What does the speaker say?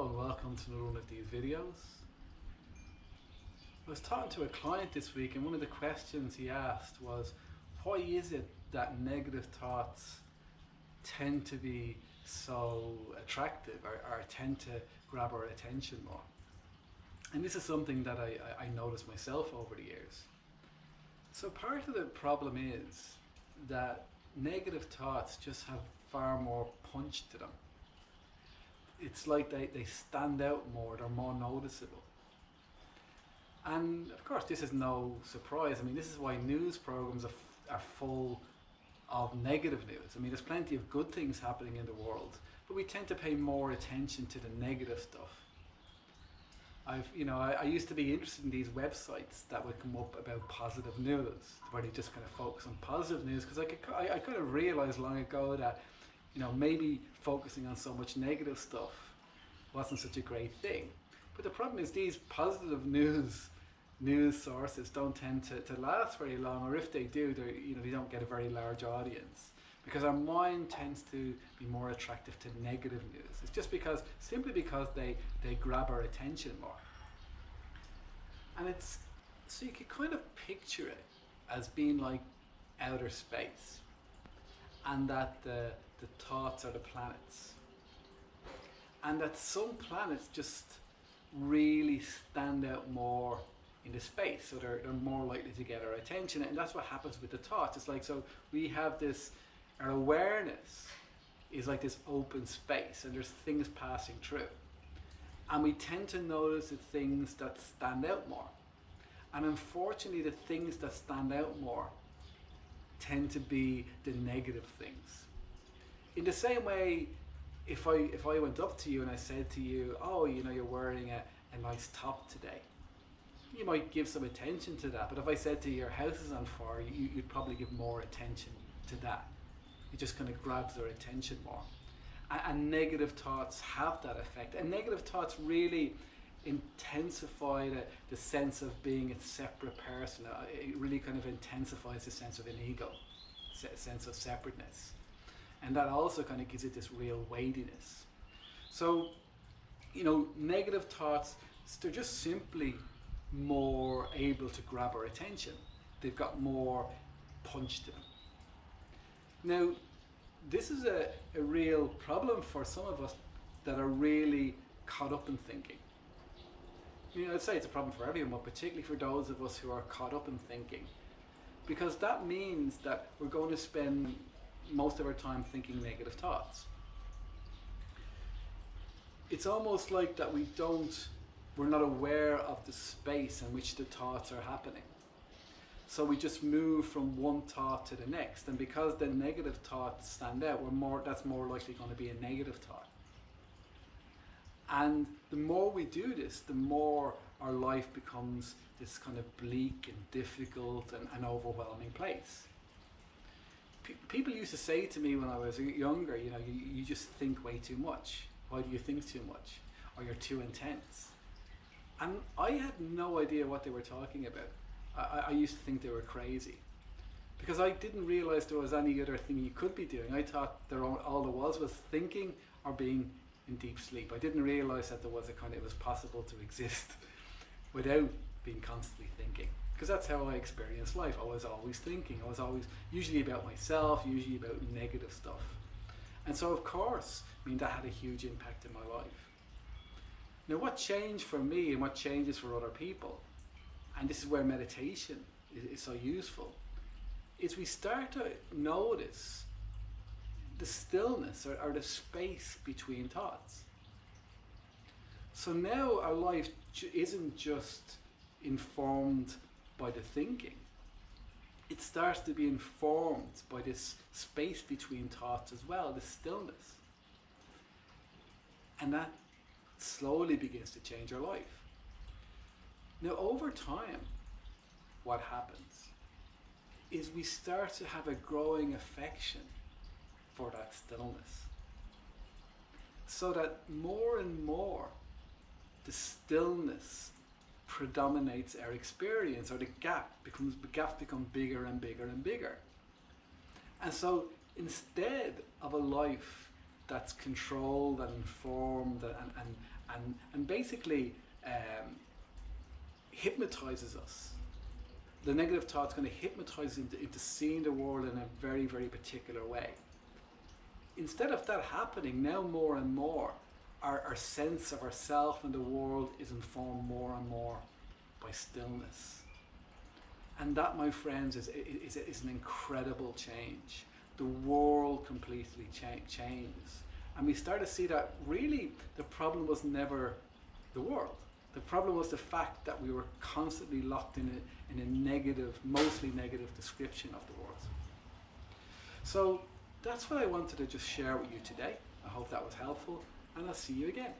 Hello and welcome to another one of these videos. I was talking to a client this week and one of the questions he asked was, why is it that negative thoughts tend to be so attractive or tend to grab our attention more? And this is something that I noticed myself over the years. So part of the problem is that negative thoughts just have far more punch to them. It's like they stand out more, they're more noticeable. And of course this is no surprise. I mean, this is why news programs are full of negative news. I mean, there's plenty of good things happening in the world, but we tend to pay more attention to the negative stuff. I used to be interested in these websites that would come up about positive news, where they just kind of focus on positive news, because I kind of realized long ago that maybe focusing on so much negative stuff wasn't such a great thing. But the problem is these positive news sources don't tend to last very long, or if they do, they don't get a very large audience, because our mind tends to be more attractive to negative news. It's just simply because they grab our attention more. And so you could kind of picture it as being like outer space, and that the thoughts are the planets, and that some planets just really stand out more in the space, so they're more likely to get our attention. And that's what happens with the thoughts. It's like, so we have this, our awareness is like this open space, and there's things passing through, and we tend to notice the things that stand out more. And unfortunately, the things that stand out more tend to be the negative things. In the same way, if I went up to you and I said to you, oh, you're wearing a nice top today, you might give some attention to that. But if I said to you, your house is on fire, you'd probably give more attention to that. It just kind of grabs their attention more. And negative thoughts have that effect. And negative thoughts really intensify the sense of being a separate person. It really kind of intensifies the sense of an ego, a sense of separateness. And that also kind of gives it this real weightiness. So, negative thoughts, they're just simply more able to grab our attention. They've got more punch to them. Now, this is a real problem for some of us that are really caught up in thinking. I'd say it's a problem for everyone, but particularly for those of us who are caught up in thinking, because that means that we're going to spend most of our time thinking negative thoughts. It's almost like that we're not aware of the space in which the thoughts are happening. So we just move from one thought to the next, and because the negative thoughts stand out, that's more likely going to be a negative thought. And the more we do this, the more our life becomes this kind of bleak and difficult and overwhelming place. People used to say to me when I was younger, you just think way too much. Why do you think too much? Or you're too intense. And I had no idea what they were talking about. I used to think they were crazy, because I didn't realize there was any other thing you could be doing. I thought all there was thinking or being in deep sleep. I didn't realize that it was possible to exist without being constantly thinking, because that's how I experienced life. I was always thinking. I was always usually about myself, usually about negative stuff. And so of course, that had a huge impact in my life. Now, what changed for me and what changes for other people, and this is where meditation is so useful, is we start to notice the stillness or the space between thoughts. So now our life isn't just informed by the thinking. It starts to be informed by this space between thoughts as well, the stillness. And that slowly begins to change our life. Now, over time, what happens is we start to have a growing affection for that stillness, so that more and more the stillness predominates our experience, or the gaps become bigger and bigger and bigger. And so instead of a life that's controlled and informed and basically hypnotizes us. The negative thought's going to hypnotize into seeing the world in a very, very particular way. Instead of that happening, now more and more, our sense of ourself and the world is informed more and more by stillness. And that, my friends, is an incredible change. The world completely changes. And we start to see that really the problem was never the world. The problem was the fact that we were constantly locked in a negative, mostly negative description of the world. So that's what I wanted to just share with you today. I hope that was helpful, and I'll see you again.